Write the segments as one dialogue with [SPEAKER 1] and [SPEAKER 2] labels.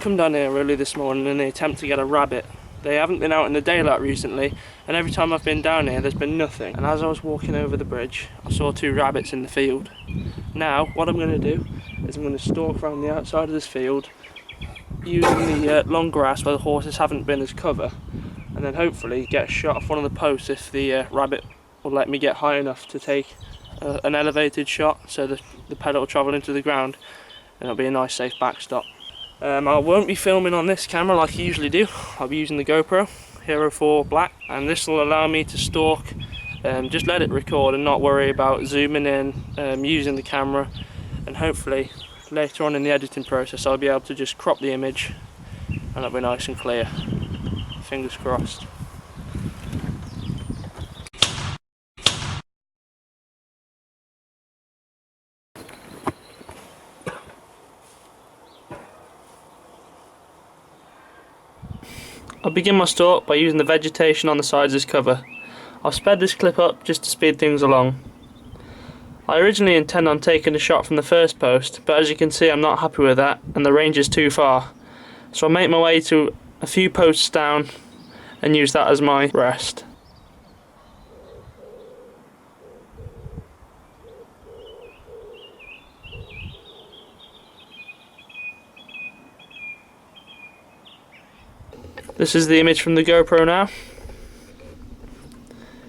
[SPEAKER 1] come down here early this morning in the attempt to get a rabbit. They haven't been out in the daylight recently, and every time I've been down here there's been nothing. And as I was walking over the bridge, I saw 2 rabbits in the field. Now what I'm going to do is I'm going to stalk around the outside of this field using the long grass where the horses haven't been as cover, and then hopefully get a shot off one of the posts if the rabbit will let me get high enough to take an elevated shot so the pellet will travel into the ground and it'll be a nice safe backstop. I won't be filming on this camera like I usually do. I'll be using the GoPro Hero 4 Black, and this will allow me to stalk, just let it record and not worry about zooming in, using the camera, and hopefully later on in the editing process I'll be able to just crop the image and it'll be nice and clear. Fingers crossed. I'll begin my stalk by using the vegetation on the sides as cover. I've sped this clip up just to speed things along. I originally intend on taking a shot from the first post, but as you can see I'm not happy with that and the range is too far. So I'll make my way to a few posts down and use that as my rest. This is the image from the GoPro now.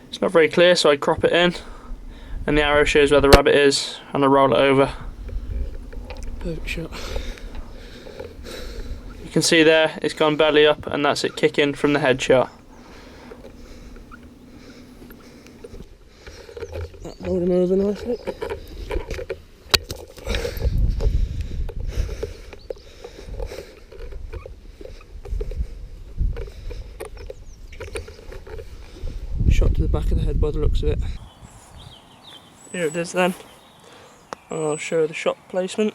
[SPEAKER 1] It's not very clear, so I crop it in and the arrow shows where the rabbit is and I roll it over. Perfect shot. You can see there it's gone belly up and that's it kicking from the headshot. That rolled him over nicely. Shot to the back of the head by the looks of it. Here it is then. I'll show the shot placement.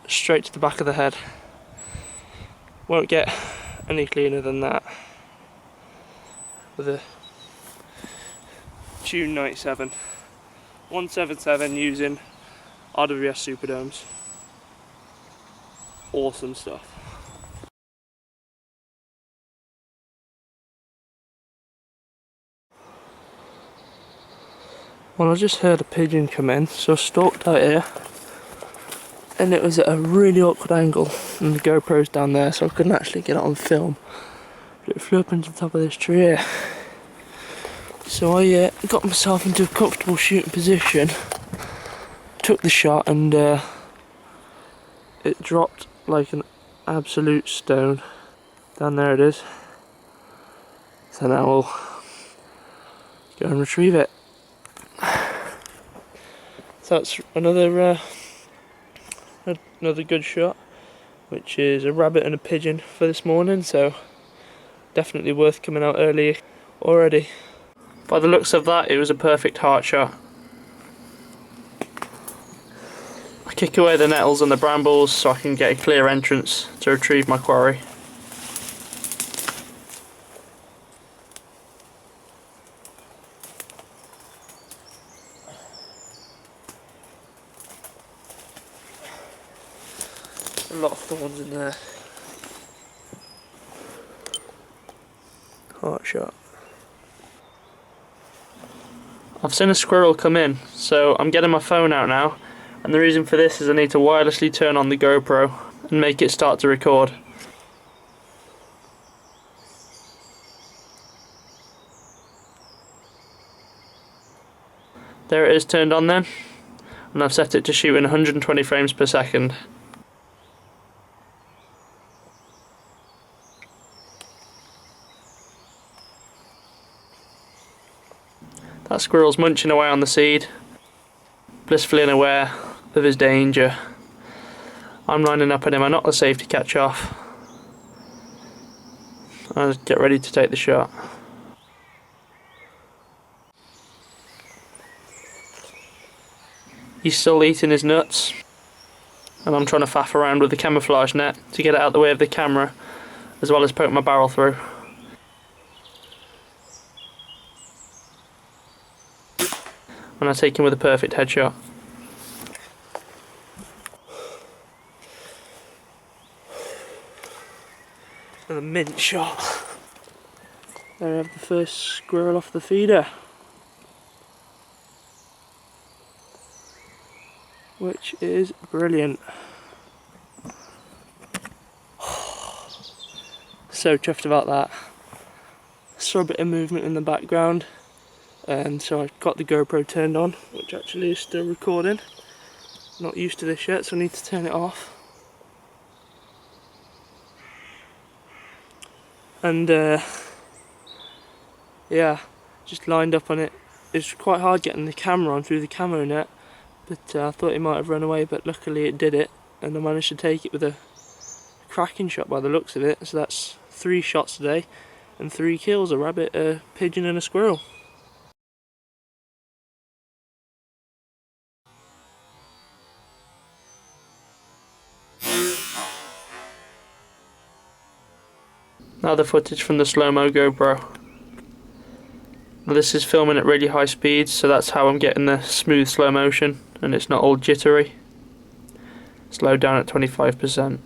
[SPEAKER 1] Straight to the back of the head. Won't get any cleaner than that. With a HW97. 177 using RWS Superdomes. Awesome stuff. Well, I just heard a pigeon come in, so I stalked out here, and it was at a really awkward angle, and the GoPro's down there, so I couldn't actually get it on film. But it flew up into the top of this tree here. So I got myself into a comfortable shooting position, took the shot, and it dropped like an absolute stone. Down there it is. So now we'll go and retrieve it. So that's another good shot, which is a rabbit and a pigeon for this morning, so definitely worth coming out early already. By the looks of that, it was a perfect heart shot. I kick away the nettles and the brambles so I can get a clear entrance to retrieve my quarry. A lot of thorns in there. Heart shot. I've seen a squirrel come in, so I'm getting my phone out now, and the reason for this is I need to wirelessly turn on the GoPro and make it start to record. There it is turned on then, and I've set it to shoot in 120 frames per second. That squirrel's munching away on the seed, blissfully unaware of his danger. I'm lining up at him, I knock the safety catch off. I'll get ready to take the shot. He's still eating his nuts, and I'm trying to faff around with the camouflage net to get it out of the way of the camera, as well as poke my barrel through. And I take him with a perfect headshot. Another mint shot. There we have the first squirrel off the feeder, which is brilliant. So chuffed about that. Saw a bit of movement in the background, and so I got the GoPro turned on, which actually is still recording. Not used to this yet, so I need to turn it off. And yeah, just lined up on it. It's quite hard getting the camera on through the camo net, but I thought it might have run away, but luckily it did it, and I managed to take it with a cracking shot by the looks of it. So that's 3 shots today and 3 kills: a rabbit, a pigeon and a squirrel. Now the footage from the slow-mo GoPro. Now this is filming at really high speeds, so that's how I'm getting the smooth slow motion, and it's not all jittery. Slowed down at 25%.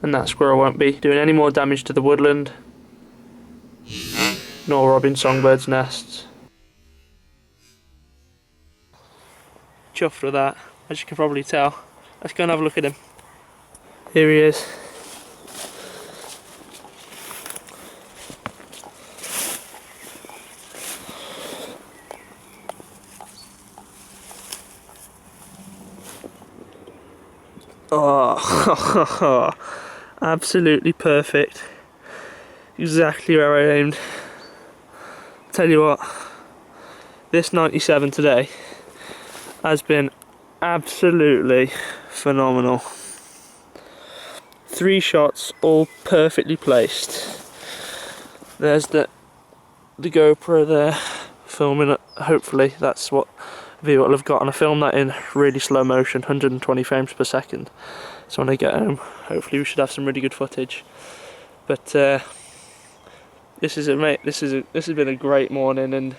[SPEAKER 1] And that squirrel won't be doing any more damage to the woodland, nor robbing songbirds' nests. Chuffed with that, as you can probably tell. Let's go and have a look at him. Here he is. Oh, absolutely perfect. Exactly where I aimed. Tell you what, this 97 today has been absolutely phenomenal. 3 shots, all perfectly placed. There's the GoPro there, filming it. Hopefully that's what view will have got, and I filmed that in really slow motion, 120 frames per second. So when I get home, hopefully we should have some really good footage. But this has been a great morning, and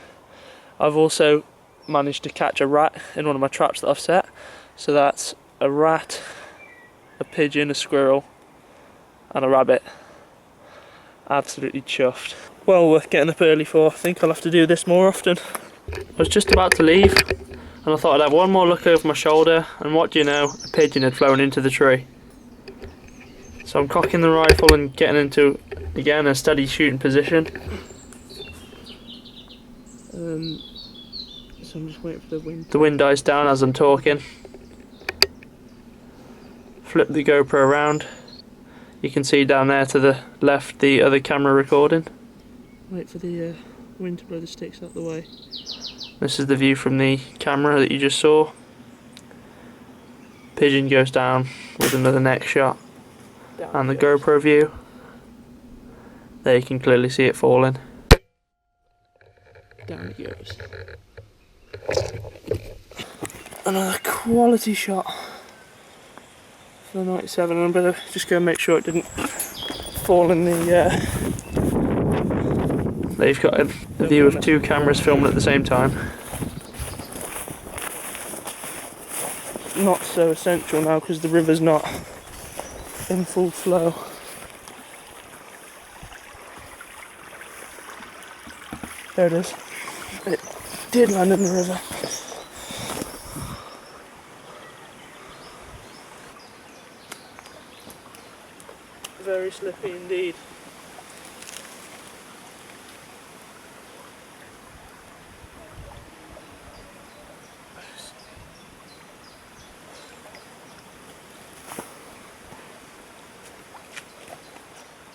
[SPEAKER 1] I've also managed to catch a rat in one of my traps that I've set. So that's a rat, a pigeon, a squirrel and a rabbit. Absolutely chuffed. Well worth getting up early for. I think I'll have to do this more often. I was just about to leave, and I thought I'd have one more look over my shoulder, and what do you know, a pigeon had flown into the tree. So I'm cocking the rifle and getting into, again, a steady shooting position. So I'm just waiting for the wind. The wind dies down as I'm talking. Flip the GoPro around. You can see down there to the left the other camera recording. Wait for the wind to blow the sticks out the way. This is the view from the camera that you just saw. Pigeon goes down with another neck shot. Down and the GoPro view. There you can clearly see it falling. Down it goes. Another quality shot for the 97, and I'm better just go and make sure it didn't fall in the they've got a view of 2 cameras filming at the same time. Not so essential now because the river's not in full flow. There it is. It did land in the river. Very slippy indeed.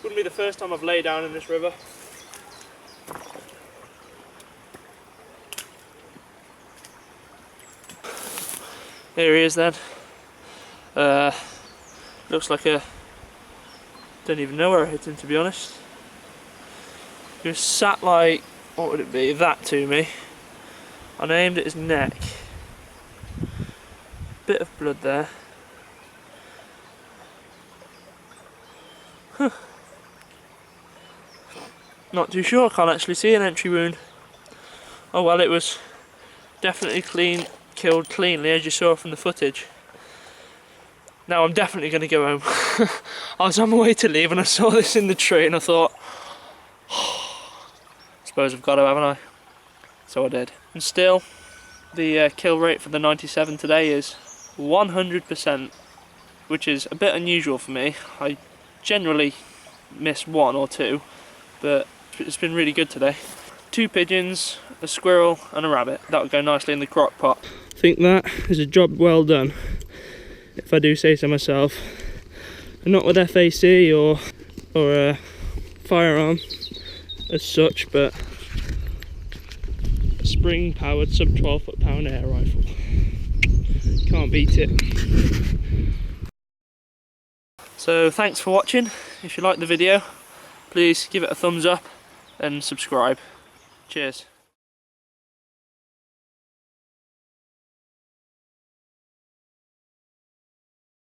[SPEAKER 1] Wouldn't be the first time I've laid down in this river. Here he is then. Looks like a... don't even know where I hit him, to be honest. He was sat like, what would it be, that to me. And I aimed at his neck. Bit of blood there. Huh. Not too sure, can't actually see an entry wound. Oh well, it was definitely killed cleanly, as you saw from the footage. Now I'm definitely going to go home. I was on my way to leave and I saw this in the tree and I thought, suppose I've got to, haven't I? So I did. And still, the kill rate for the 97 today is 100%, which is a bit unusual for me. I generally miss 1 or 2, but it's been really good today. 2 pigeons, a squirrel and a rabbit. That would go nicely in the crock pot. I think that is a job well done, if I do say so myself. And not with FAC or a firearm as such, but a spring powered sub 12 foot-pound air rifle. Can't beat it. So thanks for watching. If you liked the video, please give it a thumbs up and subscribe. Cheers.